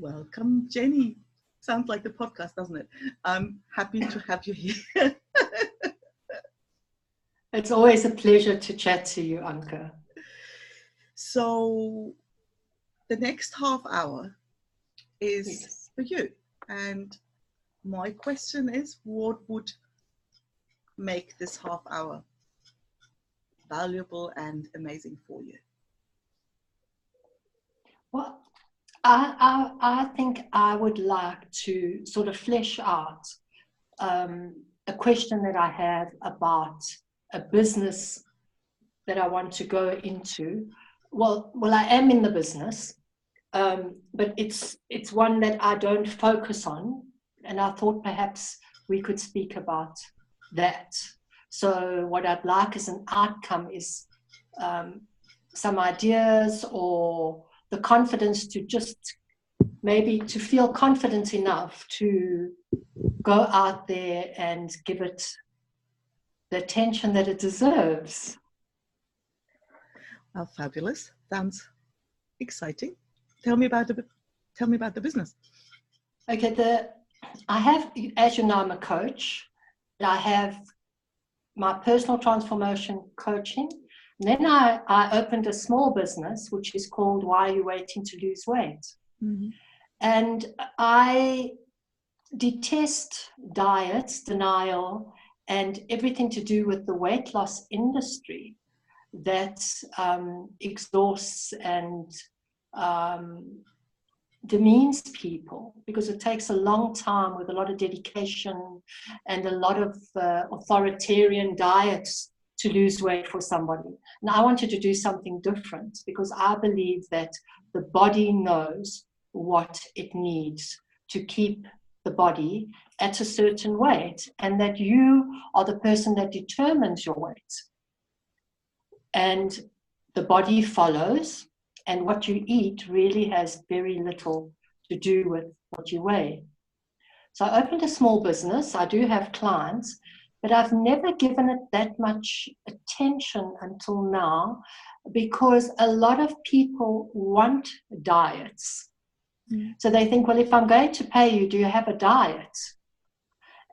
Welcome, Jenny. Sounds like the podcast, doesn't it? I'm happy to have you here. It's always a pleasure to chat to you, Anke. So, the next half hour is for you. And my question is, what would make this half hour valuable and amazing for you? Well, I think I would like to sort of flesh out a question that I have about a business that I want to go into. Well, I am in the business, but it's one that I don't focus on, and I thought perhaps we could speak about that. So what I'd like as an outcome is some ideas or the confidence to just maybe to feel confident enough to go out there and give it the attention that it deserves. Well, fabulous. Sounds exciting. Tell me about the business. Okay, I have, as you know, I'm a coach. I have my personal transformation coaching. And then I opened a small business, which is called Why Are You Waiting to Lose Weight? Mm-hmm. And I detest diets, denial, and everything to do with the weight loss industry that exhausts and demeans people, because it takes a long time with a lot of dedication and a lot of authoritarian diets to lose weight for somebody. And I wanted to do something different because I believe that the body knows what it needs to keep the body at a certain weight, and that you are the person that determines your weight. And the body follows, and what you eat really has very little to do with what you weigh. So I opened a small business. I do have clients, but I've never given it that much attention until now, because a lot of people want diets. Mm. So they think, well, if I'm going to pay you, do you have a diet?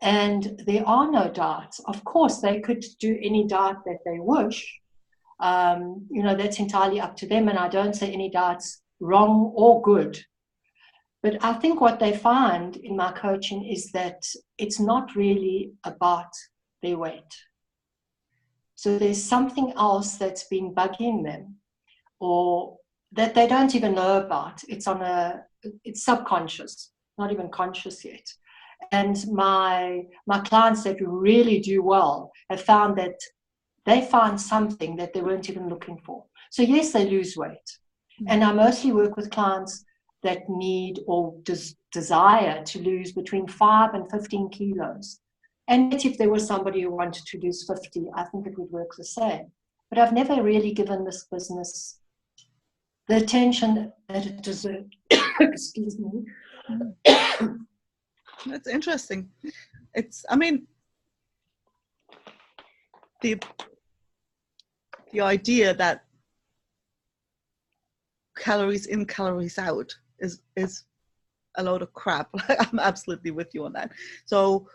And there are no diets. Of course, they could do any diet that they wish. That's entirely up to them, and I don't say any diet's wrong or good. But I think what they find in my coaching is that it's not really about their weight. So there's something else that's been bugging them, or that they don't even know about. It's subconscious, not even conscious yet. And my clients that really do well have found that they find something that they weren't even looking for. So yes, they lose weight. Mm-hmm. And I mostly work with clients that need or desire to lose between 5 and 15 kilos. And if there was somebody who wanted to lose 50, I think it would work the same. But I've never really given this business the attention that it deserved. Excuse me. That's interesting. The idea that calories in, calories out is a load of crap. I'm absolutely with you on that. So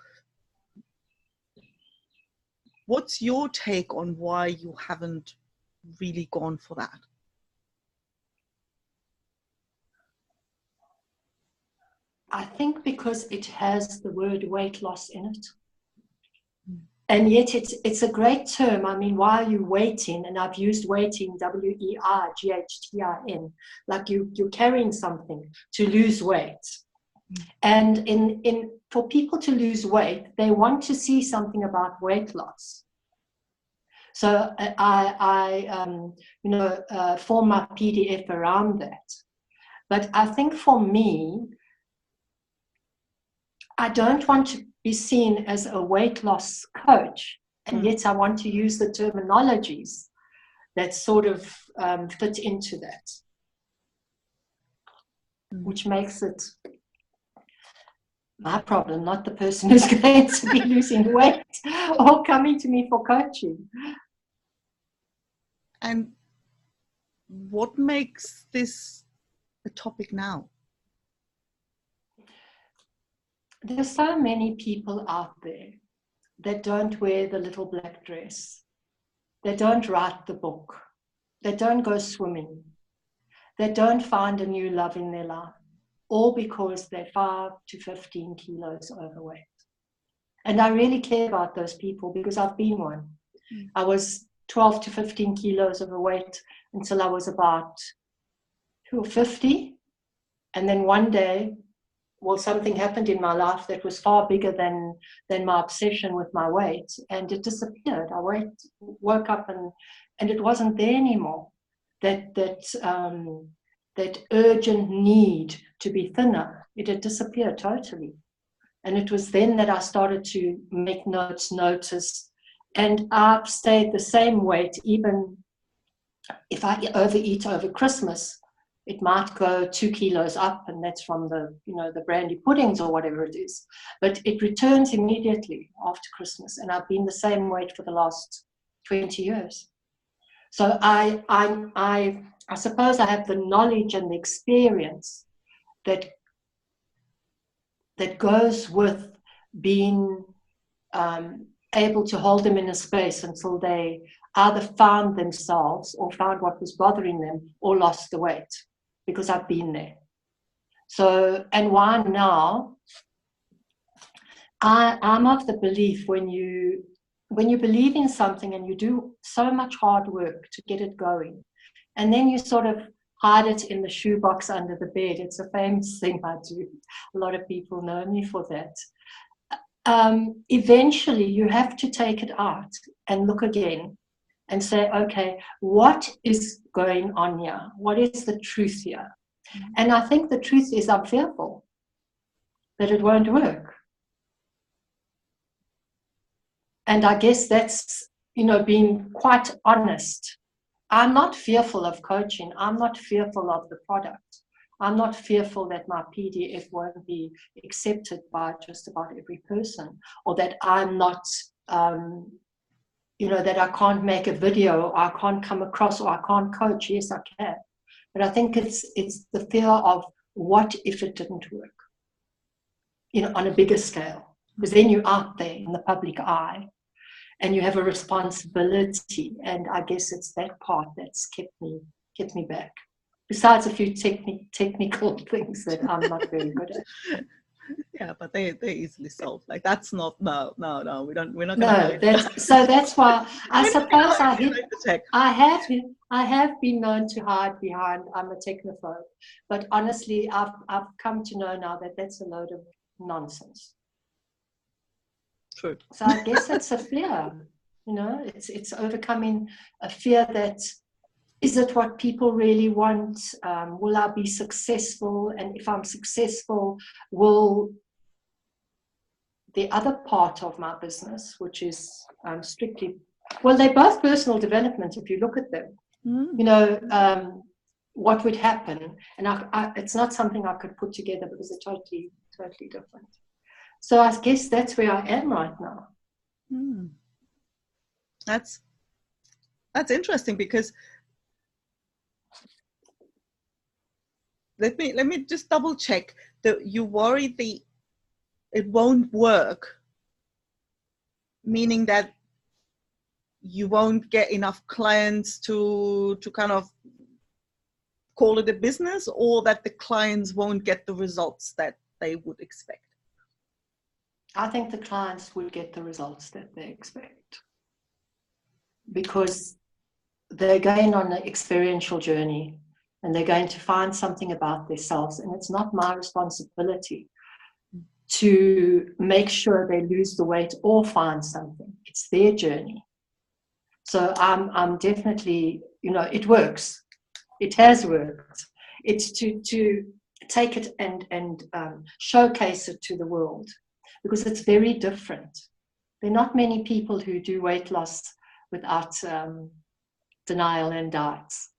what's your take on why you haven't really gone for that? I think because it has the word weight loss in it. And yet it's a great term. I mean, why are you waiting? And I've used waiting, WEIGHTIN, like you're carrying something to lose weight. And for people to lose weight, they want to see something about weight loss. So I form my PDF around that. But I think for me, I don't want to be seen as a weight loss coach, and yet I want to use the terminologies that sort of fit into that, which makes it my problem, not the person who's going to be losing weight or coming to me for coaching. And what makes this a topic now? there's so many people out there that don't wear the little black dress, that don't write the book, that don't go swimming, that don't find a new love in their life, all because they're 5 to 15 kilos overweight. And I really care about those people because I've been one. I was 12 to 15 kilos overweight until I was about 50. And then one day, well, something happened in my life that was far bigger than my obsession with my weight, and it disappeared. I woke up and it wasn't there anymore. That urgent need to be thinner, it had disappeared totally. And it was then that I started to make notice, and I've stayed the same weight. Even if I overeat over Christmas, it might go 2 kilos up, and that's from the brandy puddings or whatever it is. But it returns immediately after Christmas, and I've been the same weight for the last 20 years. So I suppose I have the knowledge and the experience that goes with being able to hold them in a space until they either found themselves or found what was bothering them or lost the weight, because I've been there. So, and why now? I'm of the belief when you believe in something and you do so much hard work to get it going, and then you sort of hide it in the shoebox under the bed. It's a famous thing I do. A lot of people know me for that. Eventually, you have to take it out and look again and say, okay, what is going on here? What is the truth here? And I think the truth is I'm fearful that it won't work. And I guess that's, being quite honest. I'm not fearful of coaching. I'm not fearful of the product. I'm not fearful that my PDF won't be accepted by just about every person, or that I'm not, that I can't make a video, or I can't come across, or I can't coach. Yes, I can. But I think it's the fear of what if it didn't work, on a bigger scale, because then you're out there in the public eye. And you have a responsibility, and I guess it's that part that's kept me back. Besides a few technical things that I'm not very good at. Yeah, but they're easily solved. Like that's not no. We're not. No, that's why I suppose I have been known to hide behind I'm a technophobe, but honestly, I've come to know now that that's a load of nonsense. True. So I guess it's a fear, it's overcoming a fear that, is it what people really want? Will I be successful? And if I'm successful, will the other part of my business, which is strictly, well, they're both personal development if you look at them, what would happen? And it's not something I could put together because they're totally different. So I guess that's where I am right now. That's interesting, because let me just double check that you worry it won't work, meaning that you won't get enough clients to kind of call it a business, or that the clients won't get the results that they would expect? I think the clients would get the results that they expect, because they're going on an experiential journey and they're going to find something about themselves, and it's not my responsibility to make sure they lose the weight or find something. It's their journey. So I'm definitely, it works. It has worked. It's to take it and showcase it to the world, because it's very different. There are not many people who do weight loss without denial and diets.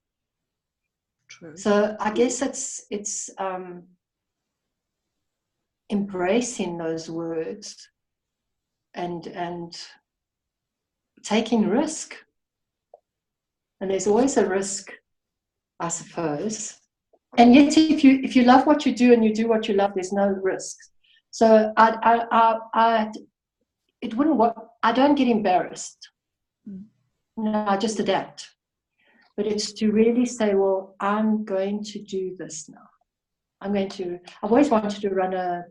True. So I guess it's embracing those words and taking risk. And there's always a risk, I suppose. And yet, if you love what you do and you do what you love, there's no risk. So it wouldn't work. I don't get embarrassed. No, I just adapt. But it's to really say, well, I'm going to do this now. I've always wanted to run a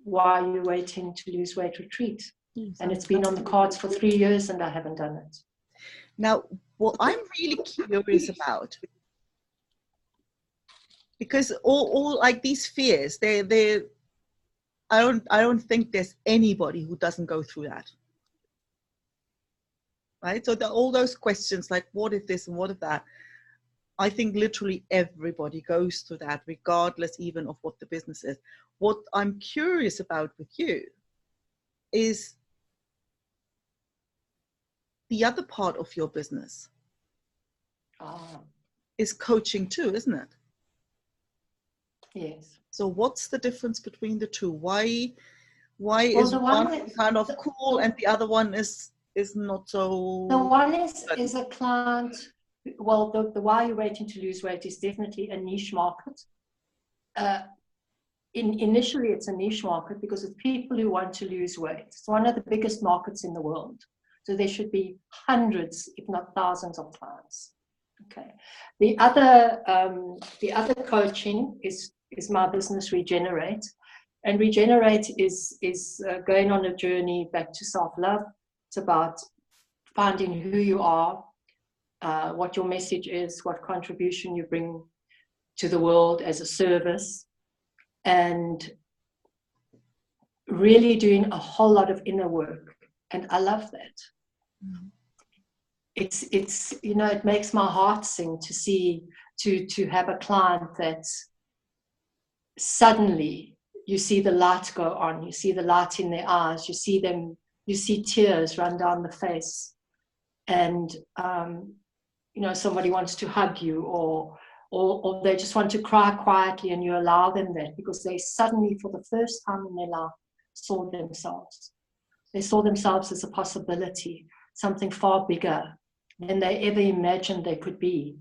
Why Are You Waiting to Lose Weight retreat. And it's been on the cards for 3 years and I haven't done it. Now, what I'm really curious about, because all like these fears, I don't think there's anybody who doesn't go through that. Right? So all those questions like, what if this and what if that? I think literally everybody goes through that, regardless even of what the business is. What I'm curious about with you is the other part of your business is coaching too, isn't it? Yes. So what's the difference between the two? Why is one kind of cool and the other one is not so? The one is a client. Well, the Why Are You Waiting to Lose Weight is definitely a niche market. Initially, it's a niche market because it's people who want to lose weight. It's one of the biggest markets in the world. So there should be hundreds, if not thousands, of clients. Okay. The other coaching is my business, Regenerate, and Regenerate is going on a journey back to self-love. It's about finding who you are, what your message is, what contribution you bring to the world as a service, and really doing a whole lot of inner work. And I love that. Mm. It's it makes my heart sing to see to have a client that suddenly you see the light go on, you see the light in their eyes, you see tears run down the face, and somebody wants to hug you, or they just want to cry quietly, and you allow them that because they suddenly, for the first time in their life, saw themselves. They saw themselves as a possibility, something far bigger than they ever imagined they could be.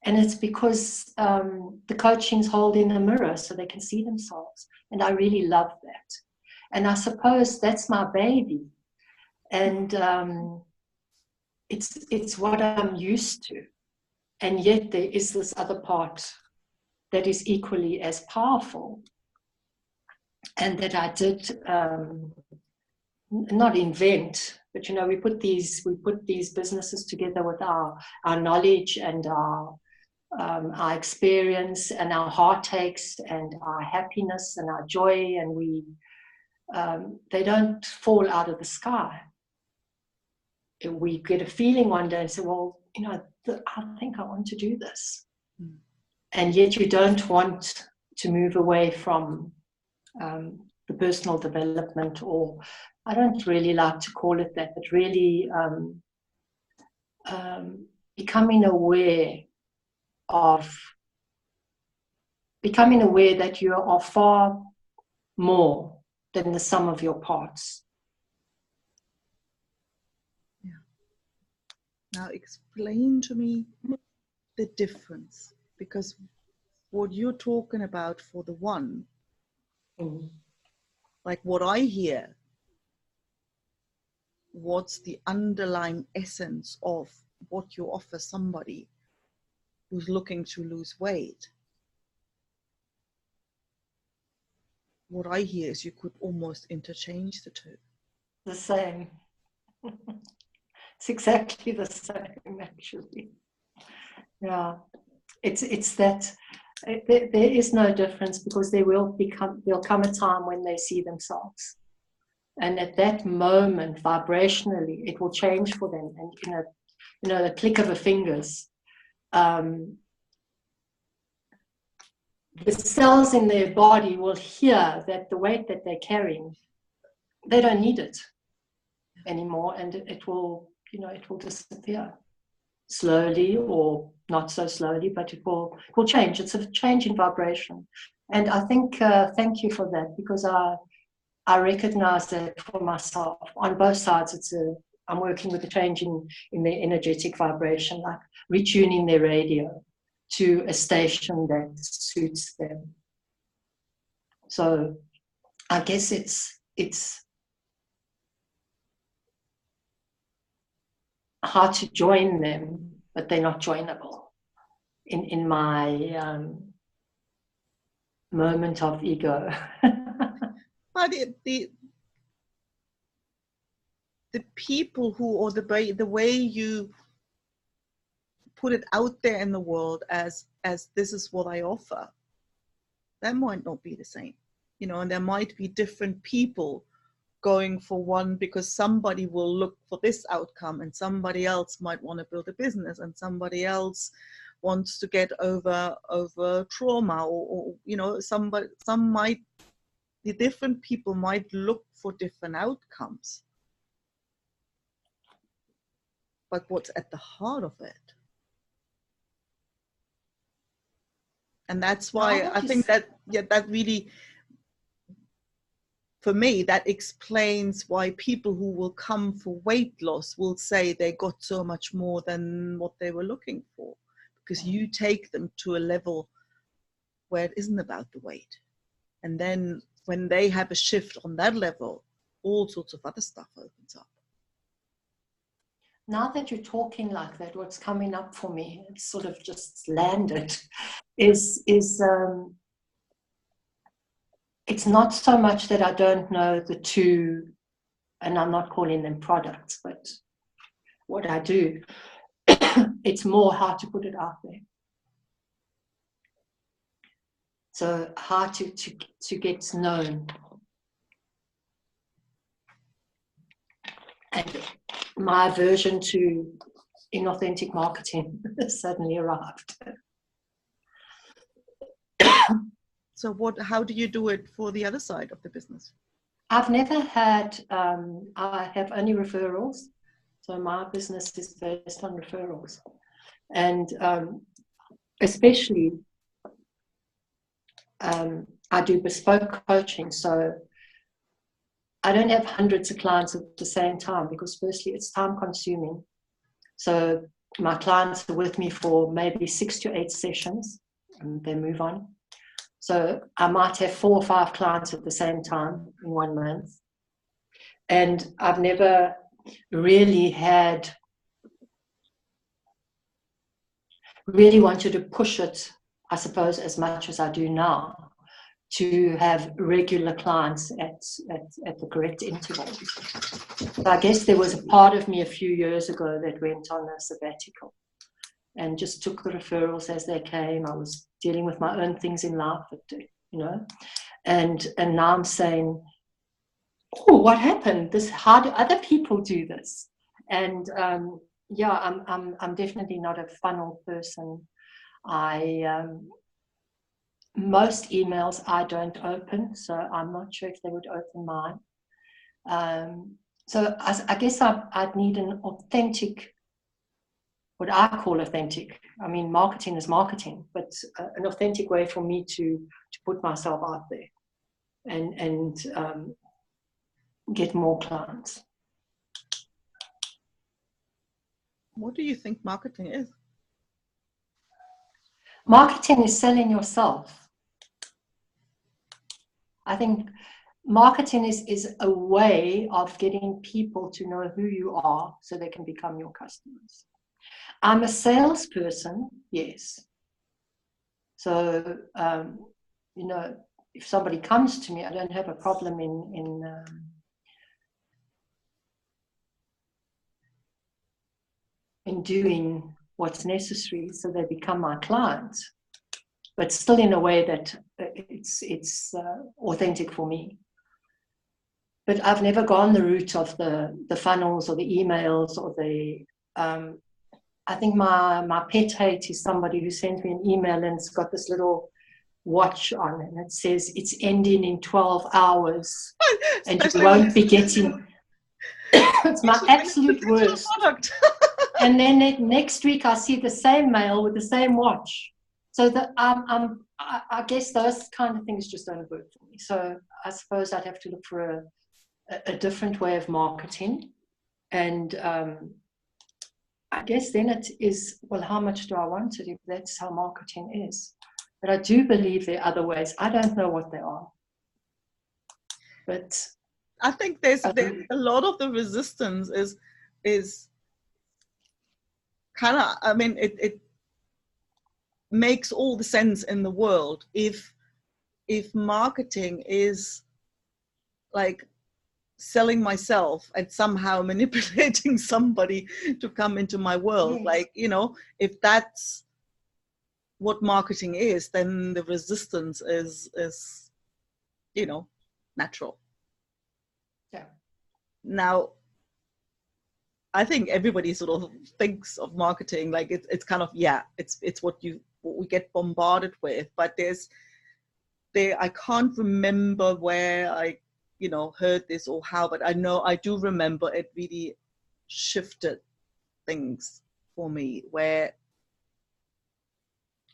And it's because the coaching's holding a mirror so they can see themselves. And I really love that. And I suppose that's my baby. And it's what I'm used to. And yet there is this other part that is equally as powerful, and that I did not invent, but we put these businesses together with our knowledge and our experience and our heartaches and our happiness and our joy, and they don't fall out of the sky. We get a feeling one day and say, well, I think I want to do this. And yet you don't want to move away from the personal development, or I don't really like to call it that, but really becoming aware that you are far more than the sum of your parts. Now explain to me the difference, because what you're talking about for the one, like what I hear, what's the underlying essence of what you offer somebody who's looking to lose weight. What I hear is you could almost interchange the two. The same. It's exactly the same, actually. Yeah, it's that there is no difference, because there'll come a time when they see themselves, and at that moment, vibrationally, it will change for them, and the click of a fingers, the cells in their body will hear that the weight that they're carrying, they don't need it anymore, and it will disappear slowly, or not so slowly, but it will change. It's a change in vibration. And I think, thank you for that, because I recognize that for myself on both sides. I'm working with a change in their energetic vibration, like retuning their radio to a station that suits them. So I guess it's hard to join them, but they're not joinable in my moment of ego. But the people who, or the way you put it out there in the world as this is what I offer, that might not be the same, you know, and there might be different people going for one, because somebody will look for this outcome and somebody else might want to build a business and somebody else wants to get over trauma, or you know, the different people might look for different outcomes, but what's at the heart of it. And that's why I think that, yeah, that really, for me, that explains why people who will come for weight loss will say they got so much more than what they were looking for, because you take them to a level where it isn't about the weight. And then when they have a shift on that level, all sorts of other stuff opens up. Now that you're talking like that, what's coming up for me, it's sort of just landed, is it's not so much that I don't know the two, and I'm not calling them products, but what I do, it's more how to put it out there. So how to get known. And my aversion to inauthentic marketing suddenly arrived. So how do you do it for the other side of the business? I've never had, I have only referrals. So my business is based on referrals. And especially, I do bespoke coaching. So I don't have hundreds of clients at the same time, because firstly, it's time consuming. So my clients are with me for maybe 6 to 8 sessions and they move on. So I might have 4 or 5 clients at the same time in 1 month. And I've never really wanted to push it, I suppose, as much as I do now, to have regular clients at the correct intervals. So I guess there was a part of me a few years ago that went on a sabbatical and just took the referrals as they came. I was dealing with my own things in life, you know, and now I'm saying, oh, what happened? How do other people do this? And yeah, I'm definitely not a funnel person. Most emails I don't open, so I'm not sure if they would open mine. So I guess I'd need an authentic, what I call authentic. I mean, marketing is marketing, but an authentic way for me to put myself out there and get more clients. What do you think marketing is? Marketing is selling yourself. I think marketing is a way of getting people to know who you are so they can become your customers. I'm a salesperson, yes. So, you know, if somebody comes to me, I don't have a problem in doing what's necessary so they become my clients, but still in a way that it's authentic for me. But I've never gone the route of the funnels or the emails or the, I think my pet hate is somebody who sends me an email and it's got this little watch on and it says it's ending in 12 hours and you won't be getting, it's my absolute worst. And then next week I see the same mail with the same watch. So I guess those kind of things just don't work for me. So I suppose I'd have to look for a different way of marketing. And I guess then it is, well, how much do I want it if that's how marketing is? But I do believe there are other ways. I don't know what they are. But I think there's a lot of the resistance is kind of, I mean, it makes all the sense in the world if marketing is like selling myself and somehow manipulating somebody to come into my world. yes. Like, you know, if that's what marketing is, then the resistance is you know, natural. Yeah. Now, I think everybody sort of thinks of marketing like it's kind of, yeah, it's what we get bombarded with, but I can't remember where I, you know, heard this or how, but I do remember it really shifted things for me, where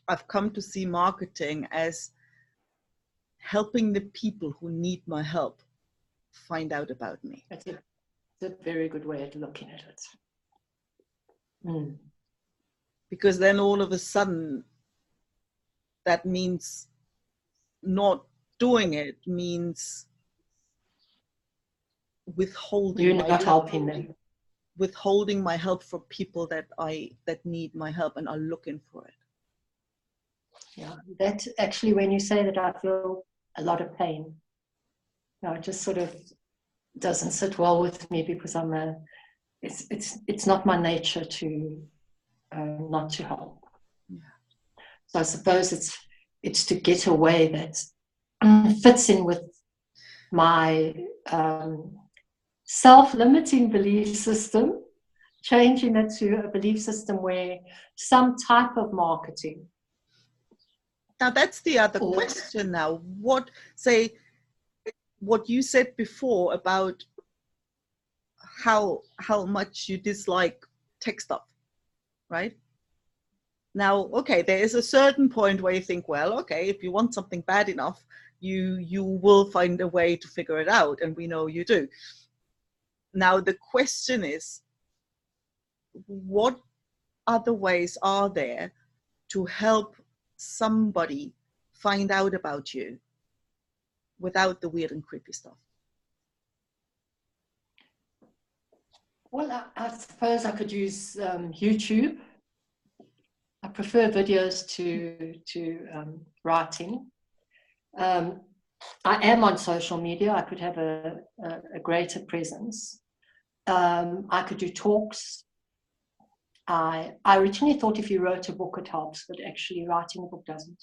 I've come to see marketing as helping the people who need my help find out about me. That's a very good way of looking at it. Mm. Because then all of a sudden, that means not doing it means withholding You're not helping them. Withholding my help from people that need my help and are looking for it. Yeah, that actually, when you say that, I feel a lot of pain. No, it just sort of doesn't sit well with me, because it's not my nature to not to help. Yeah. So I suppose it's to get away that fits in with my self-limiting belief system, changing it to a belief system where some type of marketing. Now that's the other question now. What you said before about how much you dislike tech stuff, right? Now, okay, there is a certain point where you think, well, okay, if you want something bad enough, you will find a way to figure it out, and we know you do. Now the question is, what other ways are there to help somebody find out about you without the weird and creepy stuff? Well, I suppose I could use YouTube. I prefer videos to writing. I am on social media. I could have a greater presence. I could do talks. I originally thought if you wrote a book, it helps, but actually writing a book doesn't.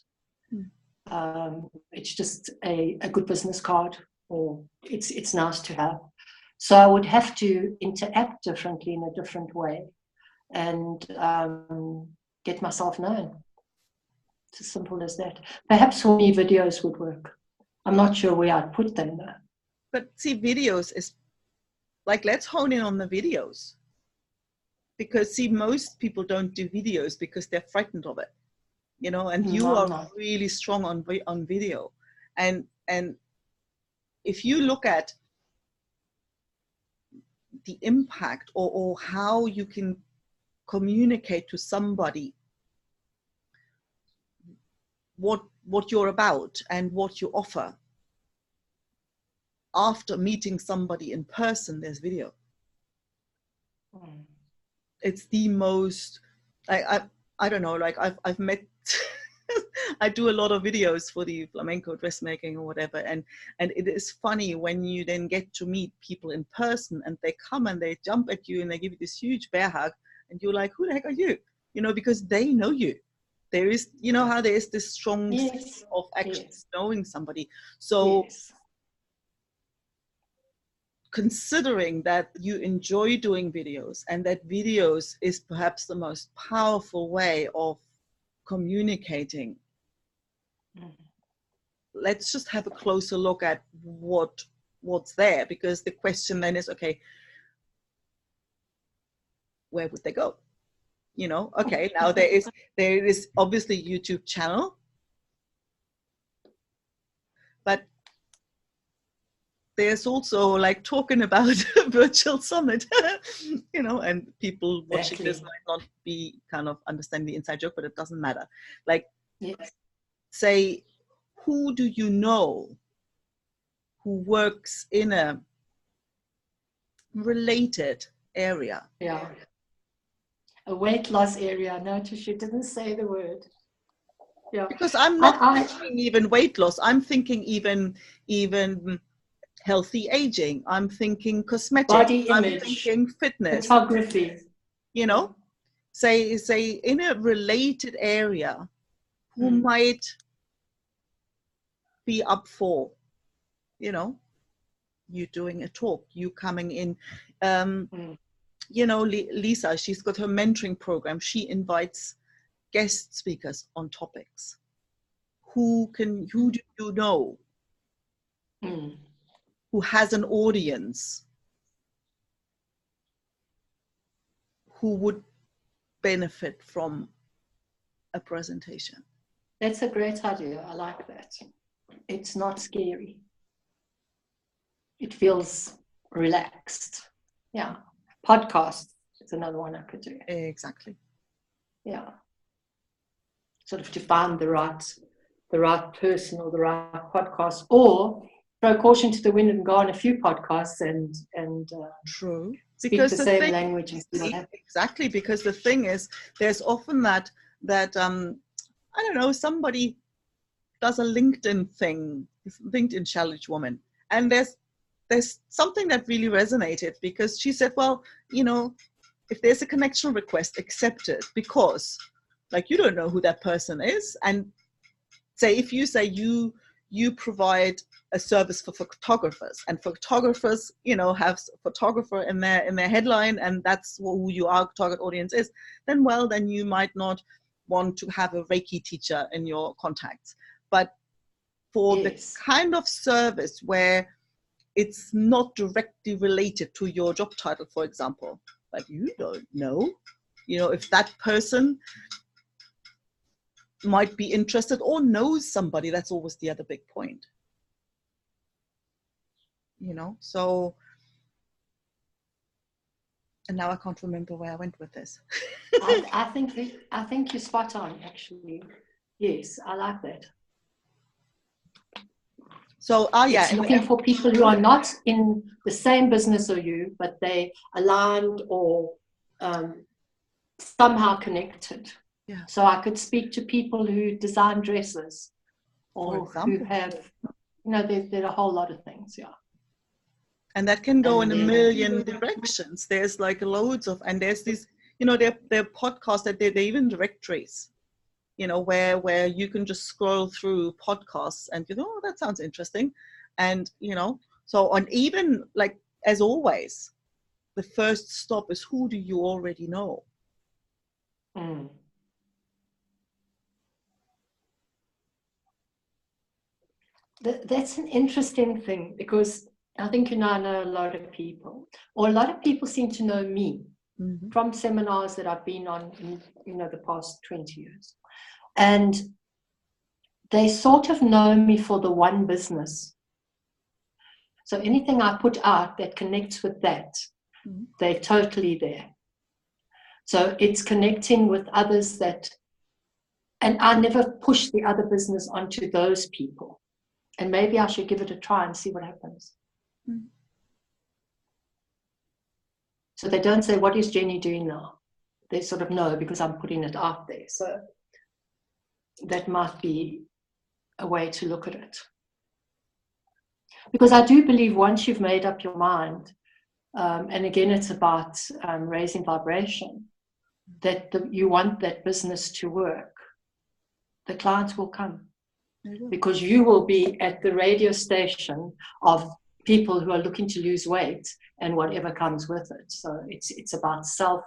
It's just a good business card, or it's nice to have. So I would have to interact differently in a different way, and get myself known. It's as simple as that. Perhaps for me, videos would work. I'm not sure where I'd put them though. But see, videos is like, let's hone in on the videos. Because see, most people don't do videos because they're frightened of it, you know, and you are really strong on video. And if you look at the impact or how you can communicate to somebody what you're about and what you offer after meeting somebody in person, there's video. It's the most, I don't know, like I've met I do a lot of videos for the flamenco dressmaking or whatever, and it is funny when you then get to meet people in person and they come and they jump at you and they give you this huge bear hug, and you're like, who the heck are you? You know, because they know you. There is, you know how there is this strong sense of actually knowing somebody. So considering that you enjoy doing videos and that videos is perhaps the most powerful way of communicating, let's just have a closer look at what's there, because the question then is, okay, where would they go? You know, okay, now there is obviously YouTube channel, but there's also like talking about a virtual summit, you know, and people watching this might not be kind of understand the inside joke, but it doesn't matter. Like, say, who do you know who works in a related area. Yeah. A weight loss area. Notice she didn't say the word. Yeah. Because I'm not thinking even weight loss. I'm thinking even healthy aging. I'm thinking cosmetic. Body I'm image. thinking fitness. Photography. You know, say in a related area, who might be up for, you know, you doing a talk, you coming in. You know, Lisa, she's got her mentoring program. She invites guest speakers on topics. Who do you know who has an audience who would benefit from a presentation? That's a great idea. I like that. It's not scary. It feels relaxed. Yeah. Podcast is another one I could do. Exactly. Yeah. Sort of to find the right person or the right podcast, or throw caution to the wind and go on a few podcasts and true, speak because the same language and see what happens. Exactly, because the thing is, there's often that I don't know, somebody does a LinkedIn challenge woman, and there's something that really resonated, because she said, well, you know, if there's a connection request, accept it, because like you don't know who that person is. And say if you say you provide a service for photographers, and photographers, you know, have photographer in their headline, and that's who your target audience is, then you might not want to have a Reiki teacher in your contacts. But for the kind of service where it's not directly related to your job title, for example, but you don't know, you know, if that person might be interested or knows somebody, that's always the other big point. You know, so, and now I can't remember where I went with this. I think you're spot on, actually. Yes, I like that. So, yeah, it's looking for people who are not in the same business as you, but they aligned or somehow connected. Yeah. So I could speak to people who design dresses, or who have, you know, there are a whole lot of things, yeah. And that can go in a million directions. There's like loads of, and there's these, you know, they're podcasts that they're even directories, you know, where you can just scroll through podcasts and you know, oh, that sounds interesting. And, you know, so on, even like, as always, the first stop is, who do you already know? That's an interesting thing, because I think, you know, I know a lot of people, or a lot of people seem to know me from seminars that I've been on in, you know, the past 20 years. And they sort of know me for the one business. So anything I put out that connects with that, they're totally there. So it's connecting with others that, and I never push the other business onto those people. And maybe I should give it a try and see what happens. So they don't say, what is Jenny doing now? They sort of know, because I'm putting it out there. So that might be a way to look at it. Because I do believe once you've made up your mind, and again, it's about raising vibration, that you want that business to work, the clients will come. Because you will be at the radio station of people who are looking to lose weight and whatever comes with it. So it's about self.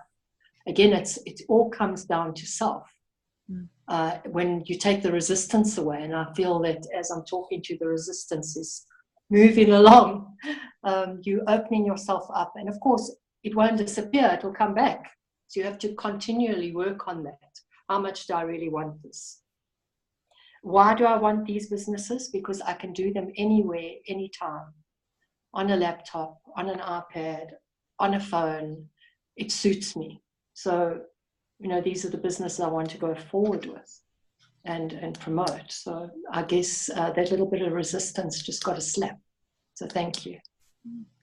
Again, it all comes down to self. When you take the resistance away, and I feel that as I'm talking to, the resistance is moving along, you opening yourself up. And of course, it won't disappear, it will come back. So you have to continually work on that. How much do I really want this? Why do I want these businesses? Because I can do them anywhere, anytime, on a laptop, on an iPad, on a phone. It suits me. So, you know, these are the businesses I want to go forward with and promote. So I guess that little bit of resistance just got a slap. So thank you.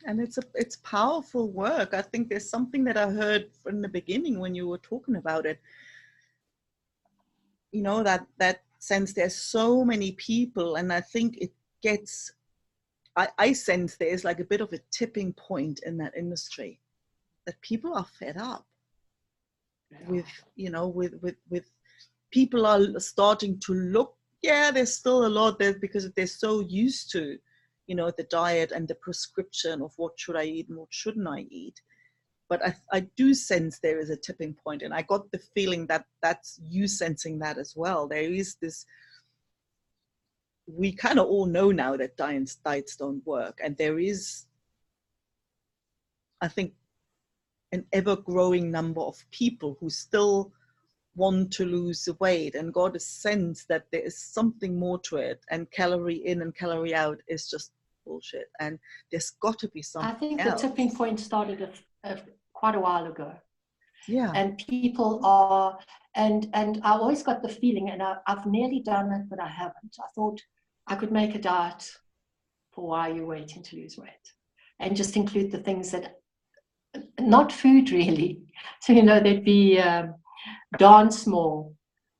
And it's powerful work. I think there's something that I heard from the beginning when you were talking about it. You know, that sense there's so many people, and I think it gets, I sense there's like a bit of a tipping point in that industry, that people are fed up with, you know, with people are starting to look, yeah, there's still a lot there because they're so used to, you know, the diet and the prescription of what should I eat and what shouldn't I eat. But I do sense there is a tipping point, and I got the feeling that that's you sensing that as well. There is this, we kind of all know now that diets don't work, and there is, I think, an ever-growing number of people who still want to lose the weight and got a sense that there is something more to it, and calorie in and calorie out is just bullshit, and there's got to be something I think else. the tipping point started quite a while ago. Yeah. And people are, and I always got the feeling, and I've nearly done it, but I haven't. I thought I could make a diet for while you're waiting to lose weight, and just include the things that, not food really. So, you know, there'd be dance more,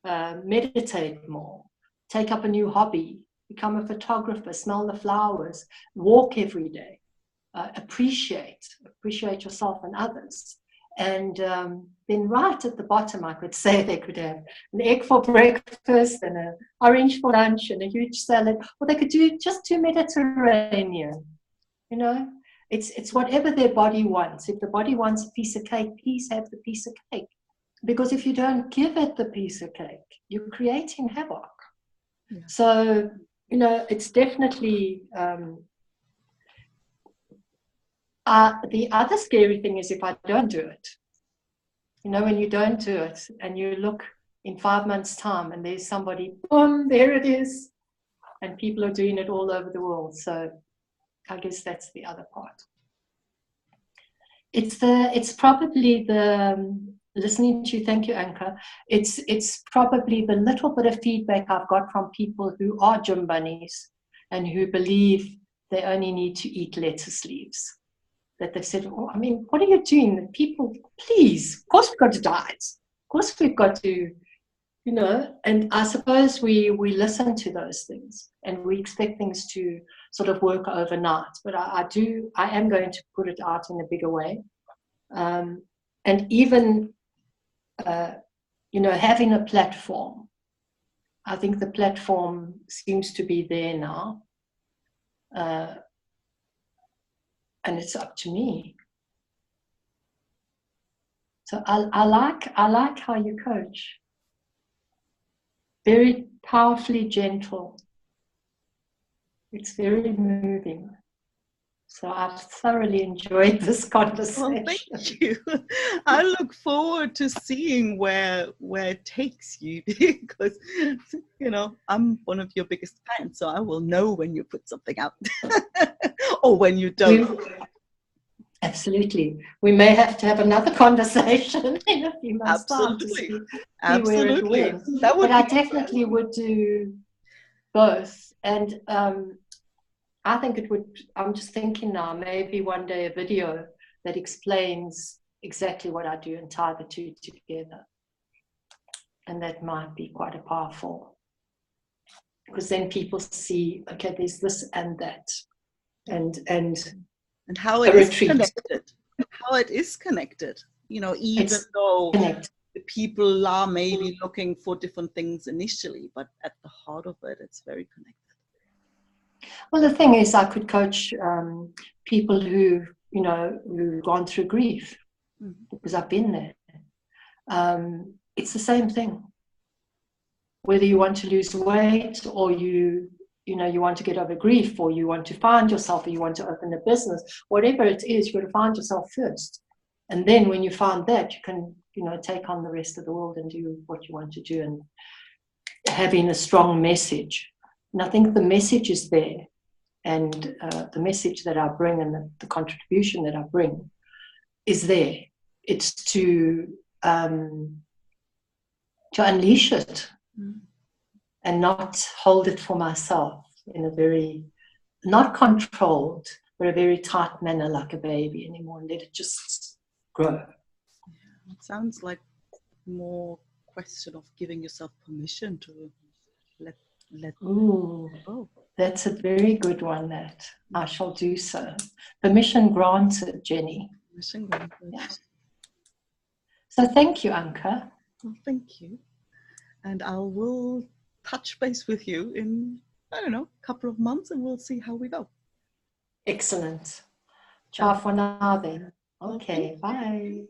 meditate more, take up a new hobby, become a photographer, smell the flowers, walk every day, appreciate yourself and others. And then right at the bottom, I could say they could have an egg for breakfast and an orange for lunch and a huge salad, or they could just do Mediterranean. You know, it's whatever their body wants. If the body wants a piece of cake, please have the piece of cake. Because if you don't give it the piece of cake, you're creating havoc. Yeah. So, you know, it's definitely... the other scary thing is if I don't do it. You know, when you don't do it and you look in 5 months' time and there's somebody, boom, there it is. And people are doing it all over the world. So I guess that's the other part. It's probably the, listening to you, thank you, Anka, it's probably the little bit of feedback I've got from people who are gym bunnies and who believe they only need to eat lettuce leaves. That they've said, oh, I mean, what are you doing? People, please, of course we've got to diet. Of course we've got to, you know, and I suppose we listen to those things and we expect things to sort of work overnight. But I am going to put it out in a bigger way. And even, you know, having a platform, I think the platform seems to be there now. And it's up to me. So I like how you coach. Very powerfully gentle. It's very moving. So I've thoroughly enjoyed this conversation. Well, thank you. I look forward to seeing where it takes you, because, you know, I'm one of your biggest fans, so I will know when you put something out or when you don't. Absolutely. We may have to have another conversation in a few months' time to see where it went. But I definitely would do both. And I think it would, I'm just thinking now, maybe one day a video that explains exactly what I do and tie the two together. And that might be quite a powerful, because then people see, okay, there's this and that. And how it is connected. How it is connected. You know, even though the people are maybe looking for different things initially, but at the heart of it, it's very connected. Well, the thing is, I could coach people who, you know, who've gone through grief, because I've been there. It's the same thing. Whether you want to lose weight, or you want to get over grief, or you want to find yourself, or you want to open a business, whatever it is, you've got to find yourself first. And then when you find that, you can, you know, take on the rest of the world and do what you want to do, and having a strong message. And I think the message is there, and the message that I bring and the contribution that I bring is there. It's to unleash it and not hold it for myself in a very not controlled, but a very tight manner like a baby anymore, and let it just grow. It sounds like more question of giving yourself permission to let Ooh, go. that's a very good one, that I shall do so. Permission granted, Jenny. Permission granted. Yeah. So thank you, Anka. Well, thank you. And I will touch base with you in, I don't know, a couple of months, and we'll see how we go. Excellent. Ciao for now then. Okay, bye.